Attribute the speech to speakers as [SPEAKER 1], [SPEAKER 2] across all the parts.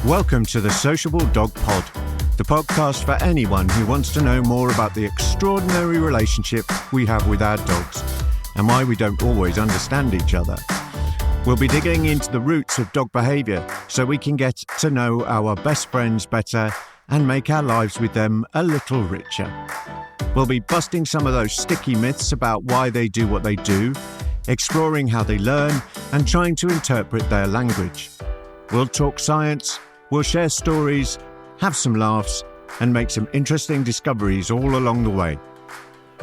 [SPEAKER 1] Welcome to the Sociable Dog Pod, the podcast for anyone who wants to know more about the extraordinary relationship we have with our dogs and why we don't always understand each other. We'll be digging into the roots of dog behaviour so we can get to know our best friends better and make our lives with them a little richer. We'll be busting some of those sticky myths about why they do what they do, exploring how they learn, and trying to interpret their language. We'll talk science, we'll share stories, have some laughs, and make some interesting discoveries all along the way.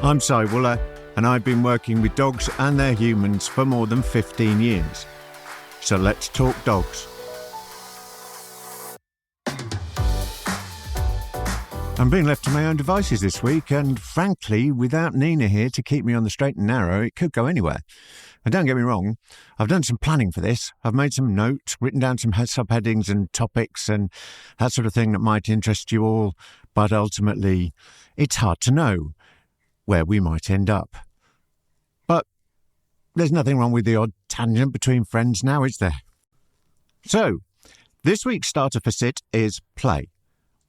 [SPEAKER 1] I'm Si Wooler, and I've been working with dogs and their humans for more than 15 years. So let's talk dogs. I'm being left to my own devices this week, and frankly, without Nina here to keep me on the straight and narrow, it could go anywhere. And don't get me wrong, I've done some planning for this. I've made some notes, written down some subheadings and topics and that sort of thing that might interest you all, but ultimately, it's hard to know where we might end up. But there's nothing wrong with the odd tangent between friends now, is there? So, this week's starter for Sit is play.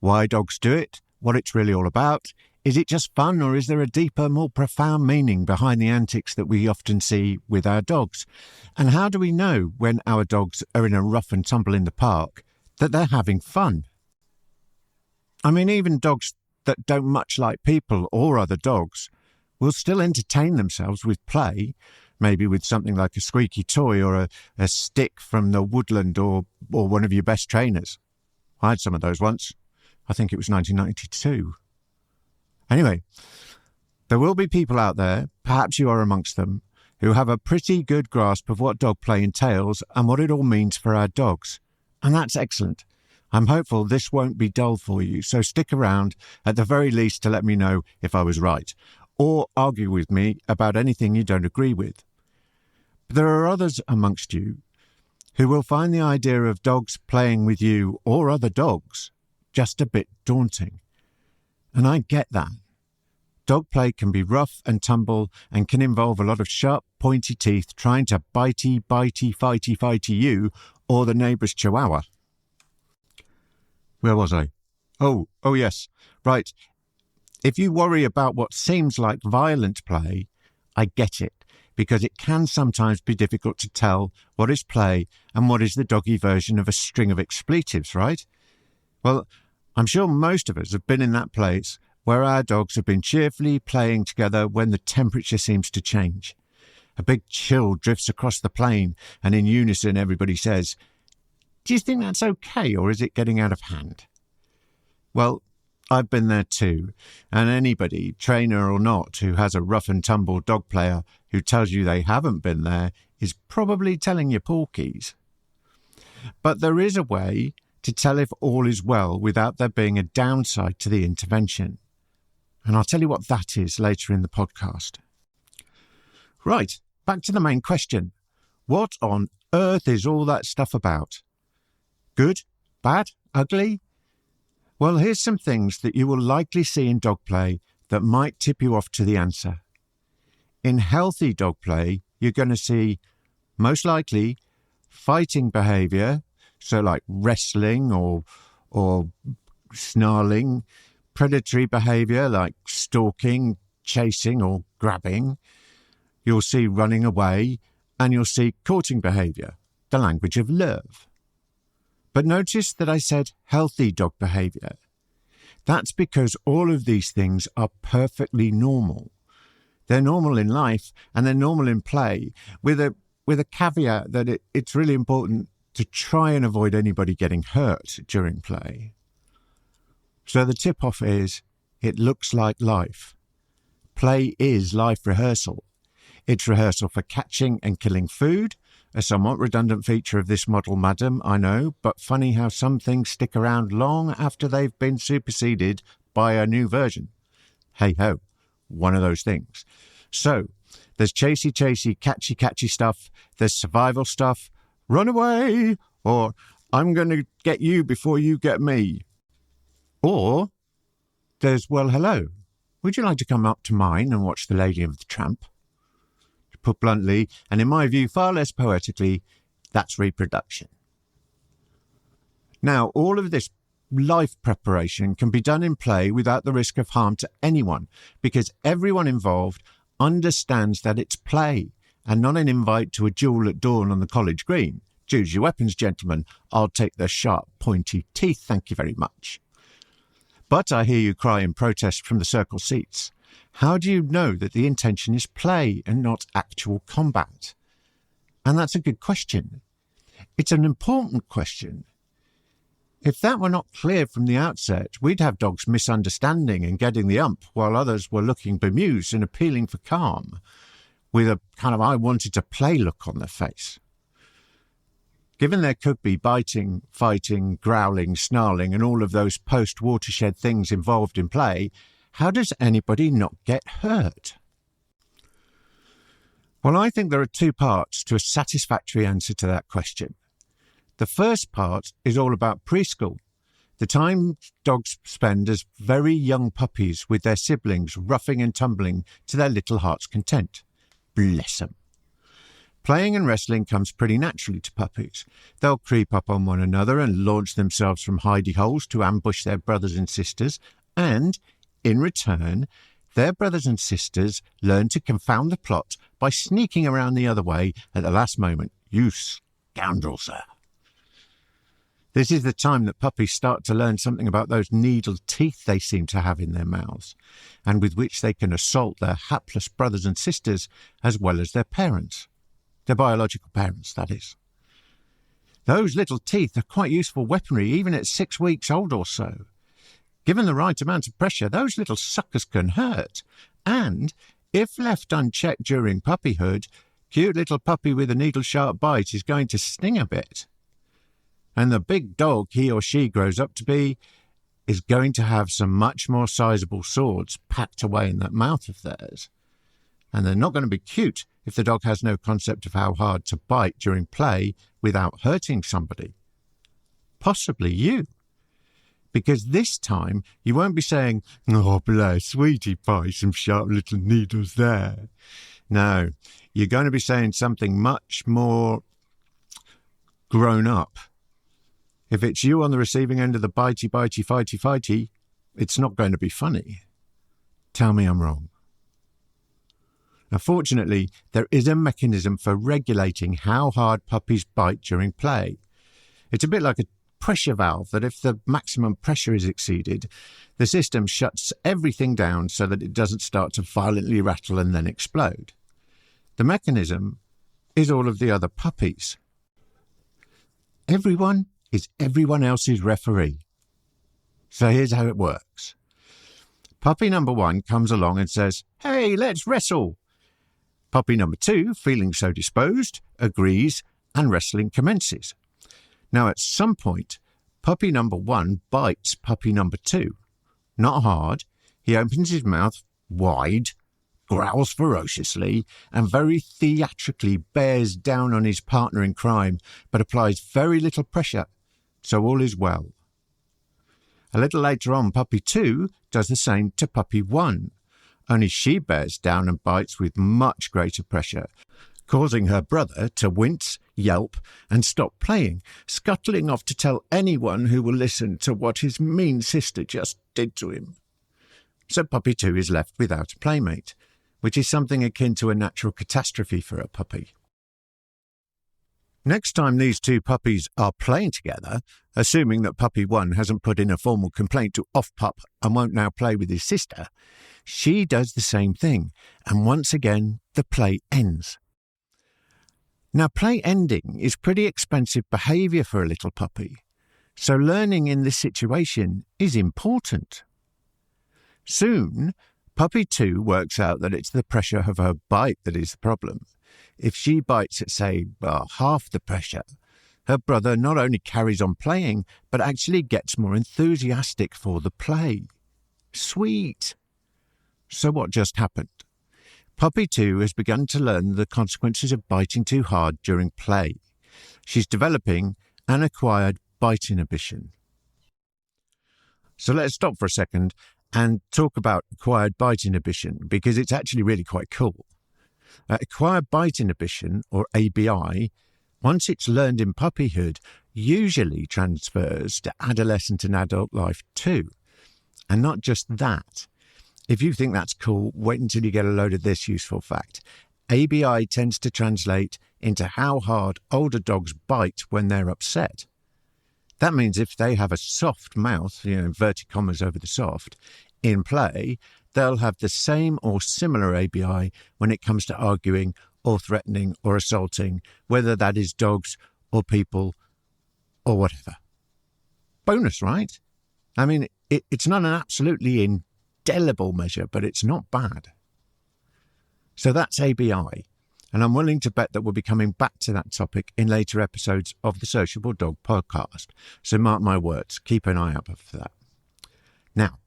[SPEAKER 1] Why dogs do it, what it's really all about. Is it just fun, or is there a deeper, more profound meaning behind the antics that we often see with our dogs? And how do we know when our dogs are in a rough and tumble in the park that they're having fun? I mean, even dogs that don't much like people or other dogs will still entertain themselves with play, maybe with something like a squeaky toy or a stick from the woodland or one of your best trainers. I had some of those once. I think it was 1992. Anyway, there will be people out there, perhaps you are amongst them, who have a pretty good grasp of what dog play entails and what it all means for our dogs. And that's excellent. I'm hopeful this won't be dull for you, so stick around at the very least to let me know if I was right, or argue with me about anything you don't agree with. But there are others amongst you who will find the idea of dogs playing with you or other dogs just a bit daunting. And I get that. Dog play can be rough and tumble and can involve a lot of sharp, pointy teeth trying to bitey, fighty you or the neighbour's chihuahua. Where was I? Oh, yes. Right. If you worry about what seems like violent play, I get it, because it can sometimes be difficult to tell what is play and what is the doggy version of a string of expletives, right? Well, I'm sure most of us have been in that place where our dogs have been cheerfully playing together when the temperature seems to change. A big chill drifts across the plain, and in unison everybody says, "Do you think that's okay, or is it getting out of hand?" Well, I've been there too, and anybody, trainer or not, who has a rough and tumble dog player who tells you they haven't been there is probably telling you porkies. But there is a way to tell if all is well without there being a downside to the intervention. And I'll tell you what that is later in the podcast. Right, back to the main question. What on earth is all that stuff about? Good? Bad? Ugly? Well, here's some things that you will likely see in dog play that might tip you off to the answer. In healthy dog play, you're going to see, most likely, fighting behaviour, so like wrestling or snarling, predatory behaviour like stalking, chasing or grabbing. You'll see running away, and you'll see courting behaviour, the language of love. But notice that I said healthy dog behaviour. That's because all of these things are perfectly normal. They're normal in life and they're normal in play, with a caveat that it's really important to try and avoid anybody getting hurt during play. So the tip-off is, it looks like life. Play is life rehearsal. It's rehearsal for catching and killing food, a somewhat redundant feature of this model, madam, I know, but funny how some things stick around long after they've been superseded by a new version. Hey-ho, one of those things. So, there's chasey, catchy stuff, there's survival stuff, run away, or I'm going to get you before you get me. Or there's, well, hello, would you like to come up to mine and watch The Lady of the Tramp? To put bluntly, and in my view far less poetically, that's reproduction. Now, all of this life preparation can be done in play without the risk of harm to anyone, because everyone involved understands that it's play and not an invite to a duel at dawn on the college green. Choose your weapons, gentlemen. I'll take the sharp, pointy teeth, thank you very much. But I hear you cry in protest from the circle seats. How do you know that the intention is play and not actual combat? And that's a good question. It's an important question. If that were not clear from the outset, we'd have dogs misunderstanding and getting the ump, while others were looking bemused and appealing for calm, with a kind of I wanted to play look on their face. Given there could be biting, fighting, growling, snarling, and all of those post-watershed things involved in play, how does anybody not get hurt? Well, I think there are two parts to a satisfactory answer to that question. The first part is all about preschool, the time dogs spend as very young puppies with their siblings roughing and tumbling to their little heart's content. Bless them. Playing and wrestling comes pretty naturally to puppies. They'll creep up on one another and launch themselves from hidey holes to ambush their brothers and sisters, and, in return, their brothers and sisters learn to confound the plot by sneaking around the other way at the last moment. You scoundrel, sir. This is the time that puppies start to learn something about those needle teeth they seem to have in their mouths, and with which they can assault their hapless brothers and sisters as well as their parents. Their biological parents, that is. Those little teeth are quite useful weaponry even at 6 weeks old or so. Given the right amount of pressure, those little suckers can hurt, and, if left unchecked during puppyhood, cute little puppy with a needle-sharp bite is going to sting a bit. And the big dog he or she grows up to be is going to have some much more sizable swords packed away in that mouth of theirs. And they're not going to be cute if the dog has no concept of how hard to bite during play without hurting somebody. Possibly you. Because this time you won't be saying, "Oh, bless, sweetie pie, some sharp little needles there." No, you're going to be saying something much more grown up. If it's you on the receiving end of the bitey, bitey, fighty, fighty, it's not going to be funny. Tell me I'm wrong. Now, fortunately, there is a mechanism for regulating how hard puppies bite during play. It's a bit like a pressure valve that if the maximum pressure is exceeded, the system shuts everything down so that it doesn't start to violently rattle and then explode. The mechanism is all of the other puppies. Everyone is everyone else's referee. So here's how it works. Puppy number 1 comes along and says, "Hey, let's wrestle." Puppy number 2, feeling so disposed, agrees and wrestling commences. Now at some point, puppy number 1 bites puppy number 2. Not hard. He opens his mouth wide, growls ferociously, and very theatrically bears down on his partner in crime, but applies very little pressure, so all is well. A little later on, puppy 2 does the same to puppy 1, only she bears down and bites with much greater pressure, causing her brother to wince, yelp, and stop playing, scuttling off to tell anyone who will listen to what his mean sister just did to him. So puppy 2 is left without a playmate, which is something akin to a natural catastrophe for a puppy. Next time these two puppies are playing together, assuming that puppy 1 hasn't put in a formal complaint to Off-Pup and won't now play with his sister, she does the same thing, and once again the play ends. Now, play ending is pretty expensive behaviour for a little puppy, so learning in this situation is important. Soon, puppy 2 works out that it's the pressure of her bite that is the problem. If she bites at, say, half the pressure, her brother not only carries on playing, but actually gets more enthusiastic for the play. Sweet! So what just happened? Puppy 2 has begun to learn the consequences of biting too hard during play. She's developing an acquired bite inhibition. So let's stop for a second and talk about acquired bite inhibition, because it's actually really quite cool. Acquired bite inhibition, or ABI, once it's learned in puppyhood, usually transfers to adolescent and adult life too. And not just that. If you think that's cool, wait until you get a load of this useful fact. ABI tends to translate into how hard older dogs bite when they're upset. That means if they have a soft mouth, inverted commas over the soft, in play, they'll have the same or similar ABI when it comes to arguing or threatening or assaulting, whether that is dogs or people or whatever. Bonus, right? I mean, it's not an absolutely indelible measure, but it's not bad. So that's ABI, and I'm willing to bet that we'll be coming back to that topic in later episodes of the Sociable Dog podcast. So mark my words, keep an eye out for that. Now,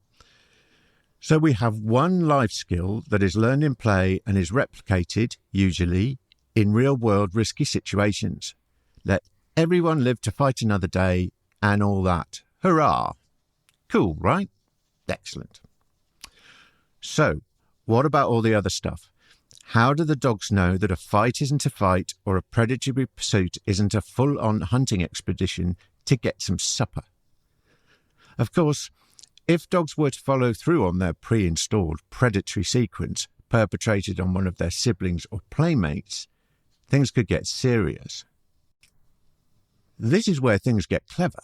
[SPEAKER 1] so we have one life skill that is learned in play and is replicated, usually, in real-world risky situations. Let everyone live to fight another day and all that. Hurrah! Cool, right? Excellent. So, what about all the other stuff? How do the dogs know that a fight isn't a fight or a predatory pursuit isn't a full-on hunting expedition to get some supper? Of course, if dogs were to follow through on their pre-installed predatory sequence perpetrated on one of their siblings or playmates, things could get serious. This is where things get clever,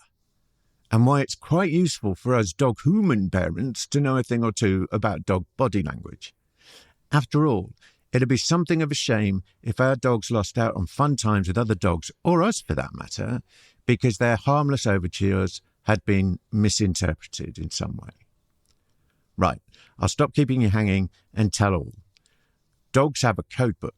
[SPEAKER 1] and why it's quite useful for us dog-human parents to know a thing or two about dog body language. After all, it'd be something of a shame if our dogs lost out on fun times with other dogs, or us for that matter, because their harmless overtures had been misinterpreted in some way. Right, I'll stop keeping you hanging and tell all. Dogs have a code book.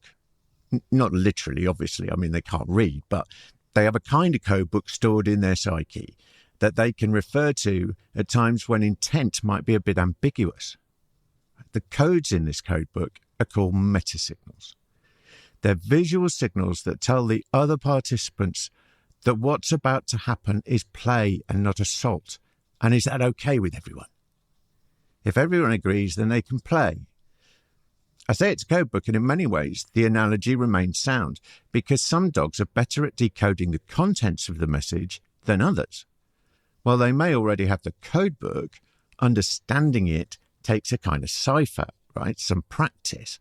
[SPEAKER 1] Not literally, obviously, I mean they can't read, but they have a kind of code book stored in their psyche that they can refer to at times when intent might be a bit ambiguous. The codes in this code book are called metasignals. They're visual signals that tell the other participants that what's about to happen is play and not assault, and is that okay with everyone? If everyone agrees, then they can play. I say it's a code book, and in many ways, the analogy remains sound, because some dogs are better at decoding the contents of the message than others. While they may already have the code book, understanding it takes a kind of cipher, right? Some practice,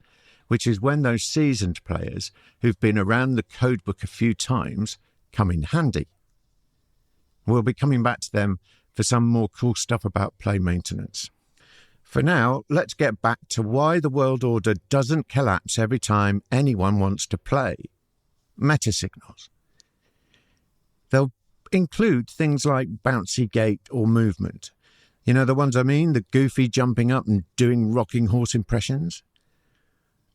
[SPEAKER 1] which is when those seasoned players who've been around the code book a few times come in handy. We'll be coming back to them for some more cool stuff about play maintenance. For now, let's get back to why the world order doesn't collapse every time anyone wants to play. Metasignals. They'll include things like bouncy gait or movement. You know the ones I mean? The goofy jumping up and doing rocking horse impressions?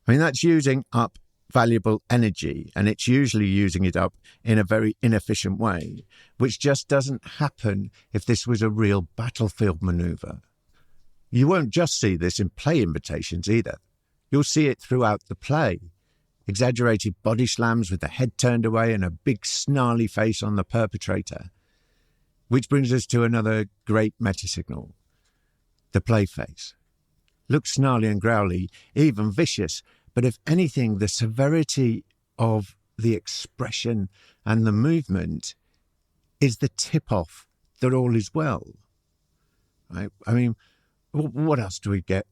[SPEAKER 1] I mean, that's using up valuable energy, and it's usually using it up in a very inefficient way, which just doesn't happen if this was a real battlefield maneuver. You won't just see this in play invitations either. You'll see it throughout the play. Exaggerated body slams with the head turned away and a big snarly face on the perpetrator. Which brings us to another great metasignal, the play face. Looks snarly and growly, even vicious, but if anything, the severity of the expression and the movement is the tip-off that all is well. Right? I mean, what else do we get?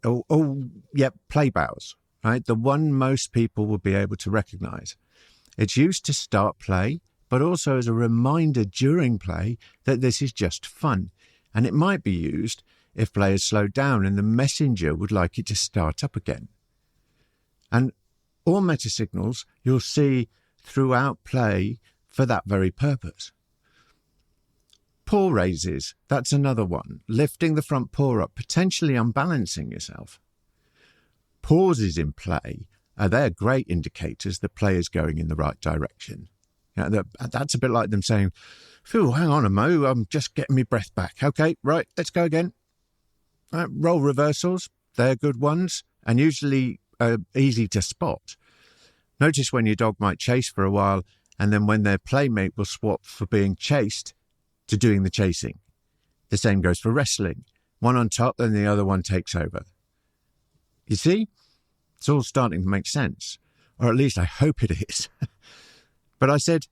[SPEAKER 1] Play bows, right? The one most people will be able to recognize. It's used to start play, but also as a reminder during play that this is just fun. And it might be used if players slow down and the messenger would like it to start up again. And all metasignals you'll see throughout play for that very purpose. Paw raises, that's another one. Lifting the front paw up, potentially unbalancing yourself. Pauses in play they're great indicators that play is going in the right direction. You know, that's a bit like them saying, "Phew, hang on a mo, I'm just getting my breath back. Okay, right, let's go again." Role reversals, they're good ones, and usually easy to spot. Notice when your dog might chase for a while, and then when their playmate will swap for being chased to doing the chasing. The same goes for wrestling. One on top, then the other one takes over. You see? It's all starting to make sense. Or at least I hope it is. But I said,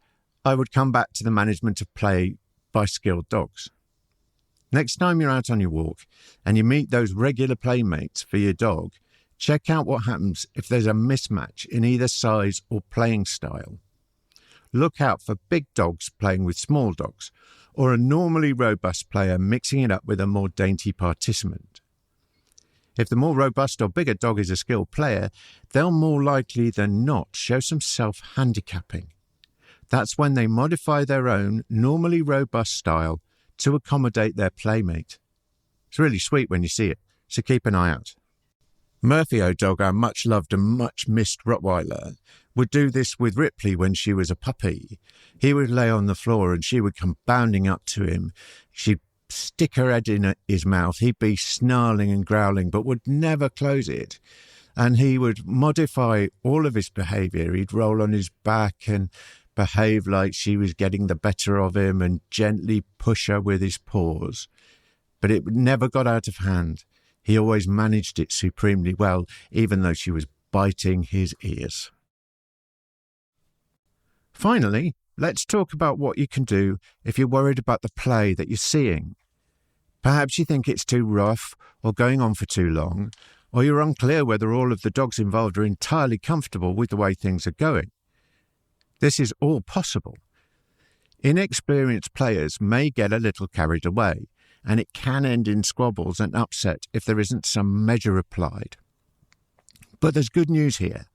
[SPEAKER 1] I would come back to the management of play by skilled dogs. Next time you're out on your walk and you meet those regular playmates for your dog, check out what happens if there's a mismatch in either size or playing style. Look out for big dogs playing with small dogs, or a normally robust player mixing it up with a more dainty participant. If the more robust or bigger dog is a skilled player, they'll more likely than not show some self-handicapping. That's when they modify their own normally robust style to accommodate their playmate. It's really sweet when you see it, so keep an eye out. Murphy O'Dog, our much-loved and much-missed Rottweiler, would do this with Ripley when she was a puppy. He would lay on the floor and she would come bounding up to him. She'd stick her head in his mouth. He'd be snarling and growling, but would never close it. And he would modify all of his behaviour. He'd roll on his back and behave like she was getting the better of him and gently push her with his paws. But it never got out of hand. He always managed it supremely well, even though she was biting his ears. Finally, let's talk about what you can do if you're worried about the play that you're seeing. Perhaps you think it's too rough or going on for too long, or you're unclear whether all of the dogs involved are entirely comfortable with the way things are going. This is all possible. Inexperienced players may get a little carried away, and it can end in squabbles and upset if there isn't some measure applied. But there's good news here.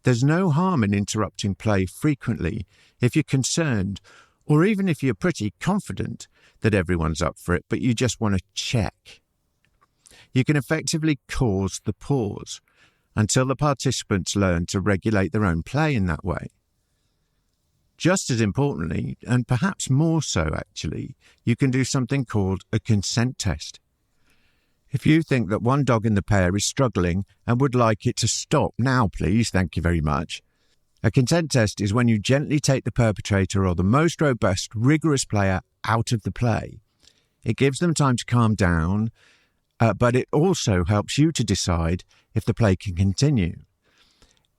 [SPEAKER 1] There's no harm in interrupting play frequently if you're concerned, or even if you're pretty confident that everyone's up for it, but you just want to check. You can effectively cause the pause until the participants learn to regulate their own play in that way. Just as importantly, and perhaps more so actually, you can do something called a consent test. If you think that one dog in the pair is struggling and would like it to stop now, please, thank you very much. A consent test is when you gently take the perpetrator or the most robust, rigorous player out of the play. It gives them time to calm down, but it also helps you to decide if the play can continue.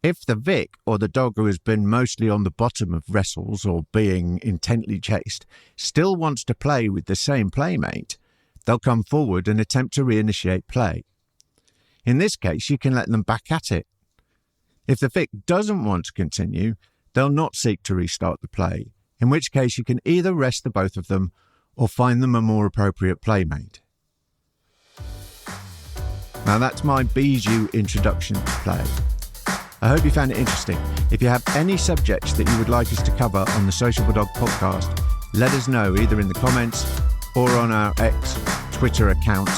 [SPEAKER 1] If the Vic, or the dog who has been mostly on the bottom of wrestles or being intently chased, still wants to play with the same playmate, they'll come forward and attempt to reinitiate play. In this case, you can let them back at it. If the Vic doesn't want to continue, they'll not seek to restart the play, in which case you can either rest the both of them or find them a more appropriate playmate. Now that's my Bijou introduction to play. I hope you found it interesting. If you have any subjects that you would like us to cover on the Sociable Dog podcast, let us know either in the comments or on our X Twitter account,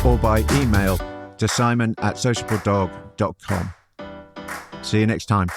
[SPEAKER 1] or by email to simon@sociabledog.com. See you next time.